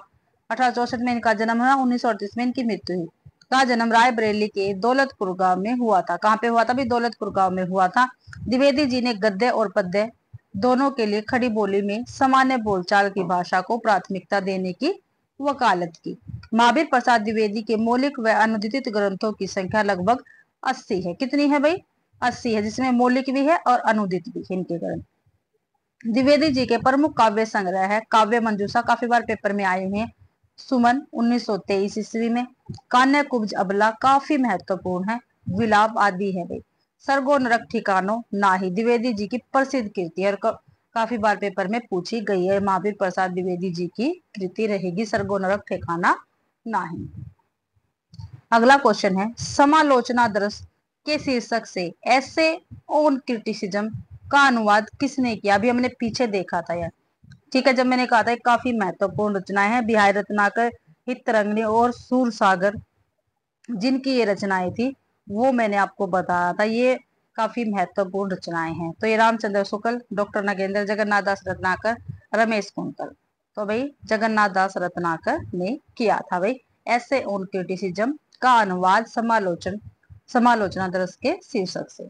S1: 1864 में इनका जन्म हुआ, 1938 में इनकी मृत्यु हुई। का जन्म रायबरेली के दौलतपुर गांव में हुआ था। कहाँ पे हुआ था? भी दौलतपुर गांव में हुआ था। द्विवेदी जी ने गद्य और पद्य दोनों के लिए खड़ी बोली में सामान्य बोलचाल की भाषा को प्राथमिकता देने की वकालत की। महावीर प्रसाद द्विवेदी के मौलिक व अनुदित ग्रंथों की संख्या लगभग 80 है। कितनी है भाई? 80 है, जिसमें मौलिक भी है और अनुदित भी है इनके ग्रंथ। द्विवेदी जी के प्रमुख काव्य संग्रह है काव्य मंजूषा, काफी बार पेपर में आए हैं। सुमन 1923 ईस्वी में। कान्य कुब्ज अबला काफी महत्वपूर्ण है। विलाप आदि है भाई। सरगो नरक ठिकानो नाही द्विवेदी जी की प्रसिद्ध कृति है और काफी बार पेपर में पूछी गई है। महावीर प्रसाद द्विवेदी जी की कृति रहेगी सरगो नरक ठिकाना नाही। अगला क्वेश्चन है, समालोचना दृश्य के शीर्षक से ऐसे ऑन क्रिटिसिज्म का अनुवाद किसने किया? अभी हमने पीछे देखा था यार, ठीक है, जब मैंने कहा था काफी महत्वपूर्ण रचनाएं हैं। बिहारी रत्नाकर, हितरंगिणी और सूरसागर जिनकी ये रचनाएं थी वो मैंने आपको बताया था, ये काफी महत्वपूर्ण रचनाएं हैं। तो ये रामचंद्र शुक्ल, डॉक्टर नगेंद्र, जगन्नाथ दास रत्नाकर, रमेश कुंतल। तो भाई जगन्नाथ दास रत्नाकर ने किया था भाई ऐसे ऑन क्रिटिसिज्म का अनुवाद समालोचना दृश्य के शीर्षक से।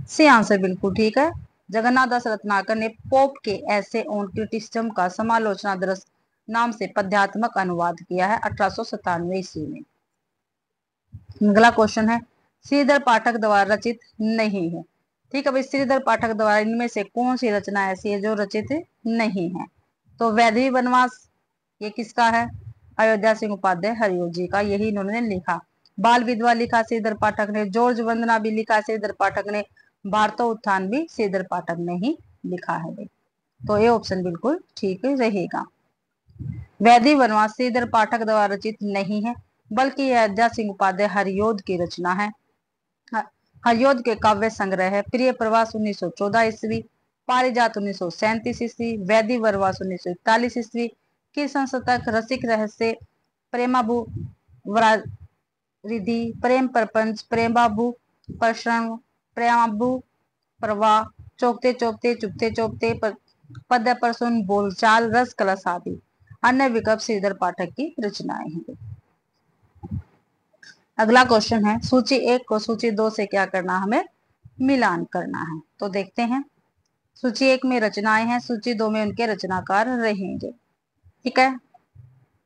S1: सी आंसर बिल्कुल ठीक है। जगन्नाथ दास रत्नाकर ने पोप के ऐसे ऑन क्रिटिसिज्म का समालोचना दृश्य नाम से पद्यात्मक अनुवाद किया है 1897 ईस्वी में। अगला क्वेश्चन है, श्रीधर पाठक द्वारा रचित नहीं है। ठीक है भाई, श्रीधर पाठक द्वारा इनमें से कौन सी रचना ऐसी है जो रचित नहीं है? तो वैदवी वनवास ये किसका है? अयोध्या सिंह उपाध्याय हरिओ जी का, यही इन्होंने लिखा। बाल विधवा लिखा श्रीधर पाठक ने। जॉर्ज वंदना भी लिखा श्रीधर पाठक ने। भारतो उत्थान भी श्रीधर पाठक ने ही लिखा है भाई। तो ये ऑप्शन बिल्कुल ठीक रहेगा। वैदवी वनवास श्रीधर पाठक द्वारा रचित नहीं है, बल्कि अयोध्या सिंह उपाध्याय हरिओद की रचना है। हरिओद के काव्य संग्रह है प्रिय प्रवास 1914 ईस्वी, पारिजात 1937 ईस्वी, वैदवी वनवास 1941 ईस्वी, कृष्ण शतक, रसिक रहस्य, प्रेमाभू रिधि, प्रेम प्रपंच, प्रेमाभू प्रश्न, प्रेमाभू प्रवाह, चौकते चौकते, चुपते चौकते, पद्य प्रसून, बोलचाल, रस कलश आदि अन्य विकल्प श्रीधर पाठक की रचनाएं हैं। अगला क्वेश्चन है, सूची 1 को सूची 2 से क्या करना? हमें मिलान करना है। तो देखते हैं, सूची 1 में रचनाएं हैं, सूची 2 में उनके रचनाकार रहेंगे। ठीक है,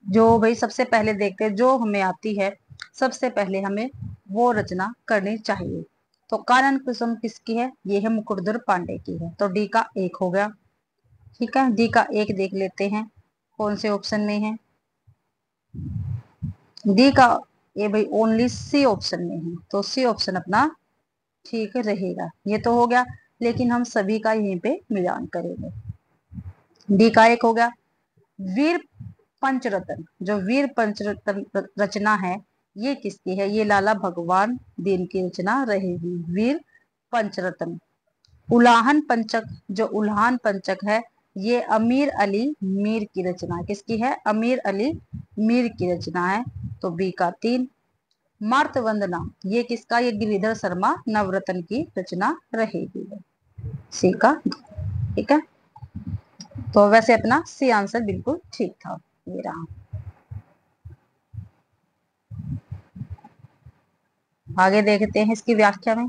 S1: जो भाई सबसे पहले देखते हैं जो हमें आती है, सबसे पहले हमें वो रचना करनी चाहिए। तो कानन कुसुम किसकी है? ये है मुकुटधर पांडे की है। तो डी का 1 हो गया। ठीक है, डी का 1 देख लेते हैं कौन से ऑप्शन में है। डी का ये भाई ओनली सी ऑप्शन में है, तो सी ऑप्शन अपना ठीक रहेगा। ये तो हो गया, लेकिन हम सभी का यहीं पे मिलान करेंगे। डी का 1 हो गया। वीर पंचरत्न, जो वीर पंचरत्न रचना है ये किसकी है? ये लाला भगवान दीन की रचना रहेगी, वीर पंचरत्न। उल्हान पंचक, जो उल्हान पंचक है ये अमीर अली मीर की रचना, किसकी है? अमीर अली मीर की रचना है। तो बी का 3। मार्त वंदना ये किसका? ये गिरिधर शर्मा नवरत्न की रचना रहेगी, सी का। ठीक है, तो वैसे अपना सी आंसर बिल्कुल ठीक था। ये रहा, आगे देखते हैं इसकी व्याख्या में।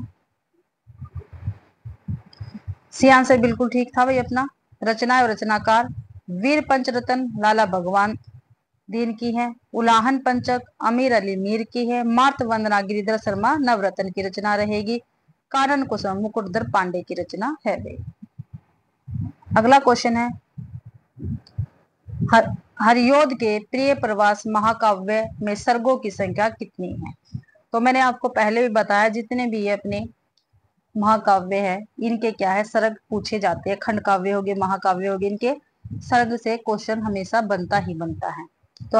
S1: सी आंसर बिल्कुल ठीक था भाई अपना। रचना और रचनाकार वीर पंचरतन लाला भगवान दीन की है, उलाहन पंचक अमीर अली मीर की है, मार्त वंदना गिरिधर शर्मा नवरत्न की रचना रहेगी, कानन कुसुम मुकुटधर पांडे की रचना है वे। अगला क्वेश्चन है हरियोध के प्रिय प्रवास महाकाव्य में सर्गों की संख्या कितनी है। तो मैंने आपको पहले भी बताया जितने भी ये अपने महाकाव्य है इनके क्या है सर्ग पूछे जाते हैं, खंड काव्य हो गए महाकाव्य हो गए, इनके सर्ग से क्वेश्चन हमेशा बनता ही बनता है। तो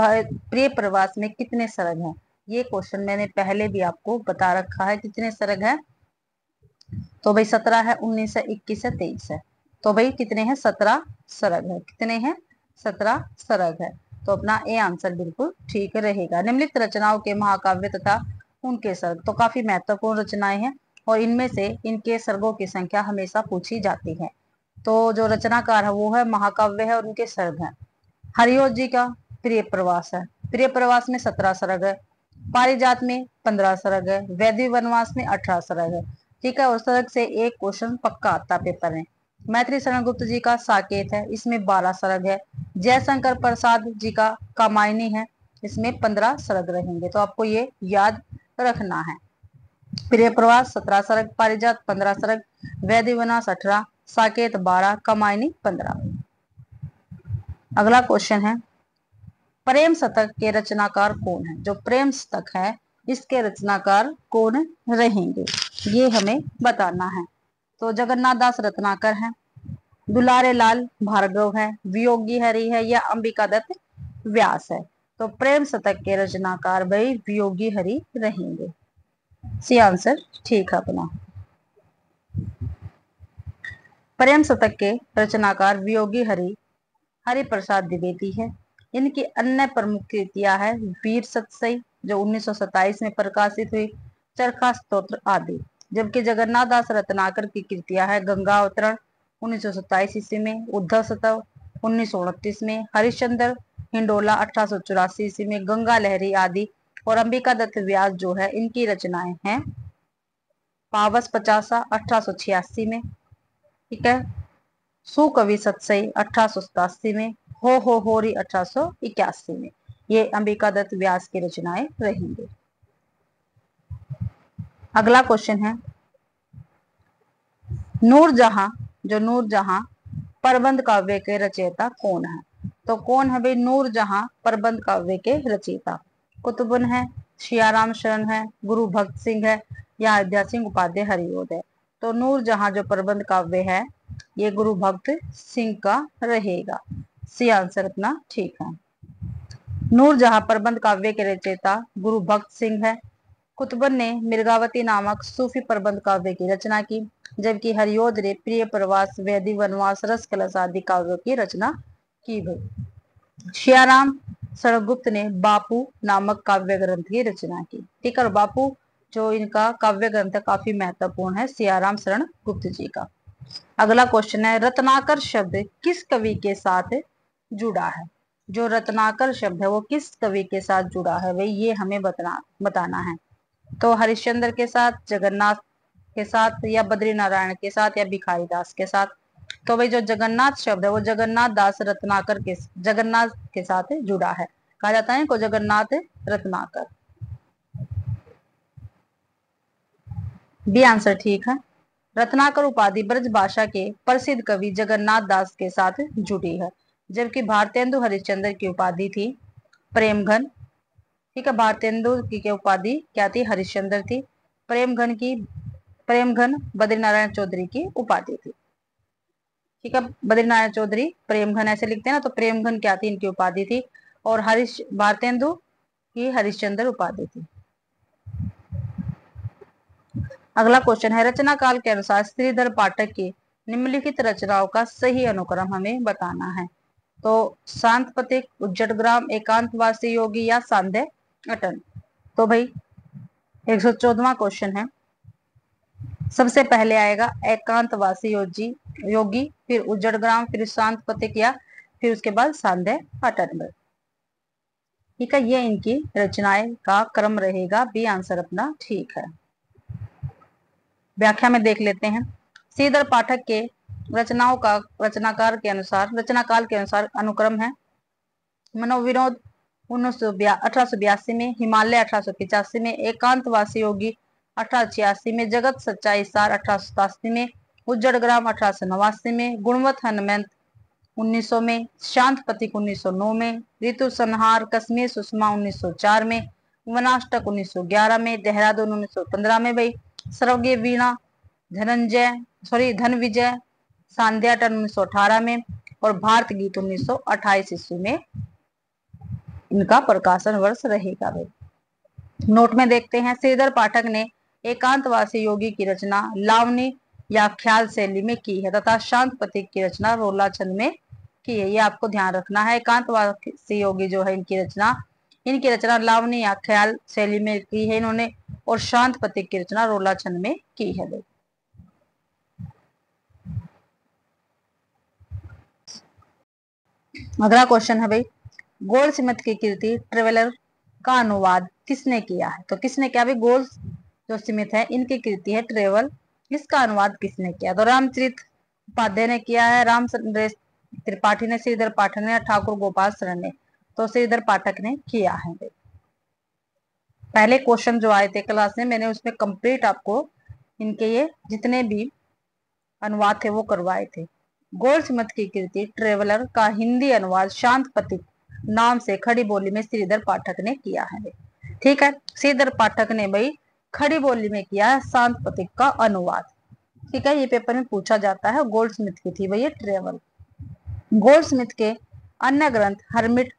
S1: प्रिय प्रवास में कितने सर्ग हैं, ये क्वेश्चन मैंने पहले भी आपको बता रखा है कितने सर्ग है। तो भाई 17 है, 19 है, 21 है, 23 है। तो भाई कितने हैं 17 सर्ग है, कितने हैं 17 सर्ग है। तो अपना ए आंसर बिल्कुल ठीक रहेगा। निम्नलिखित रचनाओं के महाकाव्य तथा उनके सर्ग, तो काफी महत्वपूर्ण रचनाएं हैं और इनमें से इनके सर्गों की संख्या हमेशा पूछी जाती है। तो जो रचनाकार है वो है महाकाव्य है और उनके सर्ग हैं। हरियोध जी का प्रिय प्रवास है, प्रिय प्रवास में 17 सर्ग है, पारिजात में 15 सर्ग है, वैदिक वनवास में 18 सर्ग है। ठीक है, और सर्ग से एक क्वेश्चन पक्का आता पेपर में। मैत्री शरण गुप्त जी का साकेत है, इसमें 12 सर्ग है। जयशंकर प्रसाद जी का कामायनी है, इसमें 15 सर्ग रहेंगे। तो आपको ये याद रखना है। प्रिय प्रवास 17 सर्ग, पारिजात 15 सर्ग, वैदिक वनवास 18, साकेत 12, कामायनी 15। अगला क्वेश्चन है प्रेम शतक के रचनाकार कौन है। जो प्रेम शतक है इसके रचनाकार कौन रहेंगे ये हमें बताना है। तो जगन्नाथ दास रत्नाकर है, दुलारे लाल भार्गव है, वियोगी हरि है या अंबिका दत्त व्यास है। तो प्रेम शतक के रचनाकार भाई वियोगी हरि रहेंगे। सी आंसर ठीक है अपना। प्रेम शतक के रचनाकार वियोगी हरि प्रसाद द्विवेदी है। इनकी अन्य प्रमुख कृतियां है वीर सतसई जो 1927 में प्रकाशित हुई, चरखा स्तोत्र आदि। जबकि जगन्नाथ दास रत्नाकर की कृतियां है गंगा अवतरण 1927 ईस्वी में, उद्धव शतव 1929 में, हरिश्चंद्र हिंडोला 1884 ईस्वी में, गंगा लहरी आदि। और अंबिका दत्त व्यास जो है इनकी रचनाएं हैं पावस पचासा 1886 में, ठीक है, सुकवि सतसई 1887 में, हो होरी 1881 में। ये अंबिका दत्त व्यास की रचनाएं रहेंगे। अगला क्वेश्चन है नूरजहां, जो नूरजहां प्रबंध काव्य के रचयिता कौन है। तो कौन है भाई नूरजहां प्रबंध काव्य के रचयिता। कुतुबुन है, सियाराम शरण है, गुरु भक्त सिंह है या अयोध्या सिंह उपाध्याय हरियोध है। तो नूरजहां जो प्रबंध काव्य है ये गुरु भक्त सिंह का रहेगा। सी आंसर अपना ठीक है। नूरजहां प्रबंध काव्य के रचयिता गुरु भक्त सिंह है। कुतुबन ने मिर्गावती नामक सूफी प्रबंध काव्य की रचना की, जबकि हरियोध ने प्रिय प्रवास, वैदिक वनवास, रस कलश आदि काव्यों की रचना की गई। सियाराम शरणगुप्त ने बापू नामक काव्य ग्रंथ की रचना की। ठीक है, बापू जो इनका काव्य ग्रंथ काफी महत्वपूर्ण है सियाराम शरण गुप्त जी का। अगला क्वेश्चन है रत्नाकर शब्द किस कवि के साथ जुड़ा है। जो रत्नाकर शब्द है वो किस कवि के साथ जुड़ा है भाई ये हमें बताना है। तो हरिश्चंद्र के साथ, जगन्नाथ के साथ या बद्री नारायण के साथ या भिखारी दास के साथ। तो भाई जो जगन्नाथ शब्द है वो जगन्नाथ दास रत्नाकर के जगन्नाथ के साथ जुड़ा है, कहा जाता है को जगन्नाथ रत्नाकर। बी आंसर ठीक है। रत्नाकर उपाधि ब्रज भाषा के प्रसिद्ध कवि जगन्नाथ दास के साथ जुड़ी है, जबकि भारतेंदु हरिश्चंद्र की उपाधि थी प्रेमघन। ठीक है, भारतेंदु की उपाधि क्या थी हरिश्चंद्र थी, प्रेमघन बद्रीनारायण चौधरी की उपाधि थी। ठीक है, बद्रीनारायण चौधरी प्रेमघन ऐसे लिखते हैं ना, तो प्रेमघन क्या थी इनकी उपाधि थी और भारतेंदु की हरिश्चंद्र उपाधि थी। अगला क्वेश्चन है रचना काल के अनुसार श्रीधर पाठक की निम्नलिखित रचनाओं का सही अनुक्रम हमें बताना है। तो शांत पथिक, उज्जटग्राम, एकांतवासी योगी या सांध्य अटन। तो भाई 114वां क्वेश्चन है, सबसे पहले आएगा एकांतवासी योगी, फिर उज्जटग्राम, फिर शांत पथिक या फिर उसके बाद सांध्य अटन। ठीक है, ये इनकी रचनाएं का क्रम रहेगा। बी आंसर अपना ठीक है। व्याख्या में देख लेते हैं। श्रीधर पाठक के रचनाओं का रचनाकाल के अनुसार अनुक्रम है मनोविनोद 1882 में, हिमालय 1885 में, एकांतवासी योगी 1886 में, जगत सच्चाई सार 1887 में, उज्जड़ ग्राम 1889 में, गुणवत हनुमंत 1900 में, शांत पथिक 1909 में, ऋतु संहार कश्मीर सुषमा 1904 में, वनाष्टक 1911 में, देहरादून 1915 में भाई, सर्वज्ञ वीणा धन विजय सांध्याटन 1918 में और भारत गीत 1928 ईस्वी में इनका प्रकाशन वर्ष रहेगा भाई। नोट में देखते हैं, श्रीधर पाठक ने एकांतवासी योगी की रचना लावनी या ख्याल शैली में की है तथा शांत पथिक की रचना रोला छंद में की है। ये आपको ध्यान रखना है। एकांतवासी योगी जो है इनकी रचना लावनी या ख्याल शैली में की है इन्होंने और शांत पथिक की रचना रोला छंद में की है भाई। अगला क्वेश्चन है भाई, गोल्डस्मिथ की कृति ट्रेवलर का अनुवाद किसने किया है? तो किसने किया भाई? गोल्डस्मिथ है इनकी कृति है ट्रेवल, इसका अनुवाद किसने किया? तो रामचरित उपाध्याय ने किया है, राम त्रिपाठी ने, श्रीधर पाठक ने, ठाकुर गोपाल शरण ने। तो श्रीधर पाठक ने किया है। पहले क्वेश्चन जो आए थे क्लास में मैंने उसमें कंप्लीट आपको इनके ये जितने भी अनुवाद थे वो करवाए थे। गोल्डस्मिथ की कृति ट्रेवलर का हिंदी अनुवाद शांत पथिक नाम से खड़ी बोली में श्रीधर पाठक ने किया है। ठीक है, श्रीधर पाठक ने भाई खड़ी बोली में किया है शांत पथिक का अनुवाद। ठीक है, ये पेपर में पूछा जाता है। गोल्डस्मिथ की थी भाई ये ट्रेवल। गोल्डस्मिथ के अन्य ग्रंथ हरमिट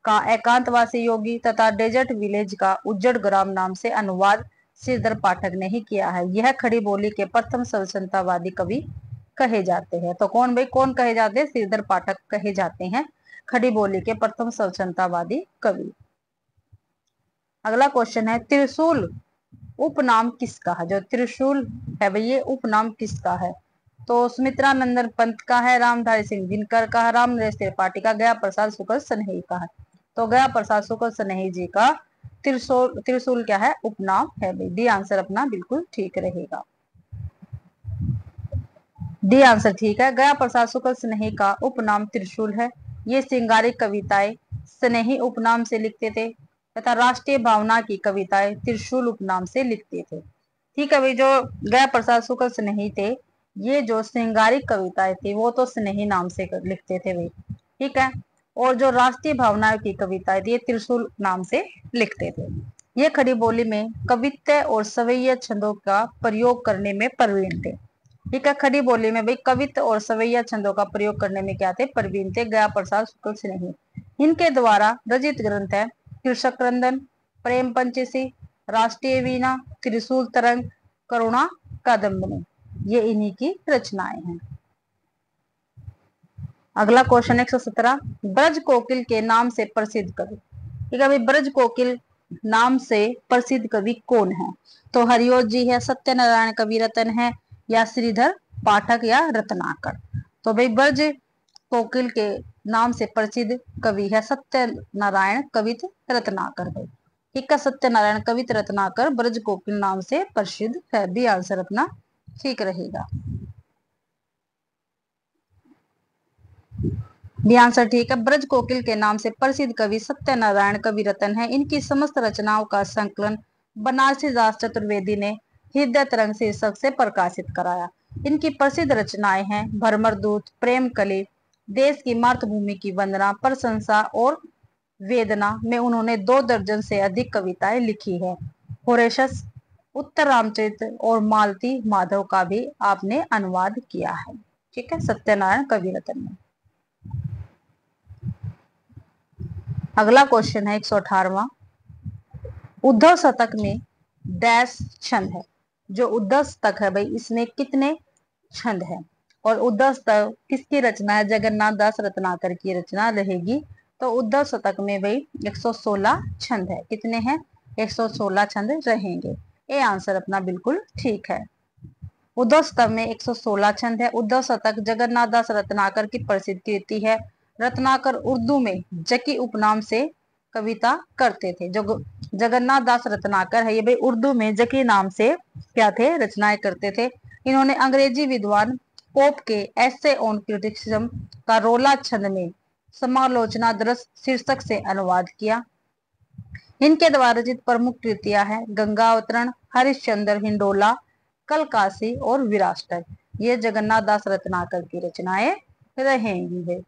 S1: का एकांतवासी योगी तथा डेजर्ट विलेज का उज्जड़ ग्राम नाम से अनुवाद श्रीधर पाठक ने ही किया है। यह खड़ी बोली के प्रथम स्वतंत्रतावादी कवि कहे जाते हैं। तो कौन भाई कौन कहे जाते हैं? श्रीधर पाठक कहे जाते हैं खड़ी बोली के प्रथम स्वतंत्रतावादी कवि। अगला क्वेश्चन है, त्रिशूल उपनाम किसका है? जो त्रिशूल है भाई ये उपनाम किसका है? तो सुमित्रा नंदन पंत का है, रामधारी सिंह दिनकर का है, रामनरेश त्रिपाठी का, गया प्रसाद शुक्ल सनेही का है। तो गया प्रसाद शुक्ल सनेही जी का त्रिशूल क्या है? उपनाम है भाई। डी आंसर अपना बिल्कुल ठीक रहेगा। डी आंसर ठीक है। गया प्रसाद शुक्ल स्नेही का उपनाम त्रिशूल है। ये श्रृंगारिक कविताएं स्नेही उपनाम से लिखते थे तथा राष्ट्रीय भावना की कविताएं त्रिशूल उपनाम से लिखते थे। ठीक है भाई, जो गया प्रसाद शुक्ल स्नेही थे ये जो श्रृंगारिक कविताएं थी वो तो स्नेही नाम से लिखते थे भाई। ठीक है, और जो राष्ट्रीय भावनाओं की कविताएं थी ये त्रिशूल नाम से लिखते थे। ये खड़ी बोली में कवित्व और सवैया छंदों का प्रयोग करने में प्रवीण थे। ठीक है, खड़ी बोली में भाई कवित्व और सवैया छंदों का प्रयोग करने में क्या थे? प्रवीण थे। गया प्रसाद शुक्ल स्नेही। इनके द्वारा रचित ग्रंथ है कृषक क्रंदन, प्रेम पंचसी, राष्ट्रीय वीणा, त्रिशूल तरंग, करुणा कादम्बनी। ये इन्हीं की रचनाएं हैं। अगला क्वेश्चन 117, ब्रज कोकिल के नाम से प्रसिद्ध कवि। ठीक है भाई, ब्रज कोकिल नाम से प्रसिद्ध कवि कौन है? तो हरिओस जी है, सत्यनारायण कवि रतन है, या श्रीधर पाठक या रत्नाकर। तो भाई ब्रज कोकिल के नाम से प्रसिद्ध कवि है सत्यनारायण कवित रत्नाकर भाई। ठीक है, सत्यनारायण कवित रत्नाकर ब्रज कोकिल नाम से प्रसिद्ध है। बी आंसर अपना ठीक रहेगा। बी आंसर ठीक है। ब्रज कोकिल के नाम से प्रसिद्ध कवि सत्यनारायण कवि रतन है। इनकी समस्त रचनाओं का संकलन बनारसी दास चतुर्वेदी ने हृदय तरंग शीर्षक से प्रकाशित कराया। इनकी प्रसिद्ध रचनाएं हैं भरमर दूत, प्रेम कली, देश की मातृभूमि की वंदना, प्रशंसा और वेदना में उन्होंने 2 दर्जन से अधिक कविताएं लिखी है। होरेशस, उत्तर रामचरित और मालती माधव का भी आपने अनुवाद किया है। ठीक है, सत्यनारायण कवि रतन ने। अगला क्वेश्चन है 118वां, उद्धव शतक में डैश छंद है। जो उद्धव शतक है भाई इसमें कितने छंद है? और उद्धव शतक किसकी रचना है? जगन्नाथ दास रत्नाकर की रचना रहेगी। तो उद्धव शतक में भाई 116 छंद है। कितने हैं? 116 छंद रहेंगे। ये आंसर अपना बिल्कुल ठीक है। उद्धव शतक में 116 छंद है। उद्धव शतक जगन्नाथ दास रत्नाकर की प्रसिद्ध कृति है। रत्नाकर उर्दू में जकी उपनाम से कविता करते थे। जो जगन्नाथ दास रत्नाकर है ये भाई उर्दू में जकी नाम से क्या थे? रचनाएं करते थे। इन्होंने अंग्रेजी विद्वान पोप के एसे ऑन क्रिटिसिज्म का रोला छंद में समालोचना दृश्य शीर्षक से अनुवाद किया। इनके द्वारा रचित प्रमुख कृतियां हैं गंगा अवतरण, हरिश्चंद्र, हिंडोला, कलकासी और विरासत। ये जगन्नाथ दास रत्नाकर की रचनाएं रहेंगी है।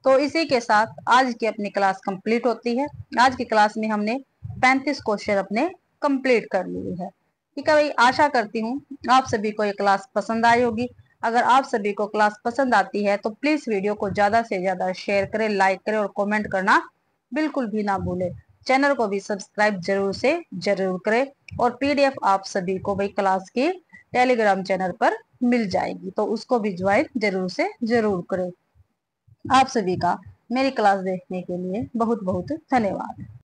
S1: तो इसी के साथ आज की अपनी क्लास कंप्लीट होती है। आज की क्लास में हमने 35 क्वेश्चन अपने कंप्लीट कर लिए हैं। ठीक है भाई, आशा करती हूँ आप सभी को ये क्लास पसंद आई होगी। अगर आप सभी को क्लास पसंद आती है तो प्लीज वीडियो को ज्यादा से ज्यादा शेयर करें, लाइक करें और कमेंट करना बिल्कुल भी ना भूलें। चैनल को भी सब्सक्राइब जरूर से जरूर करें और पीडीएफ आप सभी को भाई क्लास की टेलीग्राम चैनल पर मिल जाएगी, तो उसको भी ज्वाइन जरूर से जरूर करें। आप सभी का मेरी क्लास देखने के लिए बहुत बहुत धन्यवाद।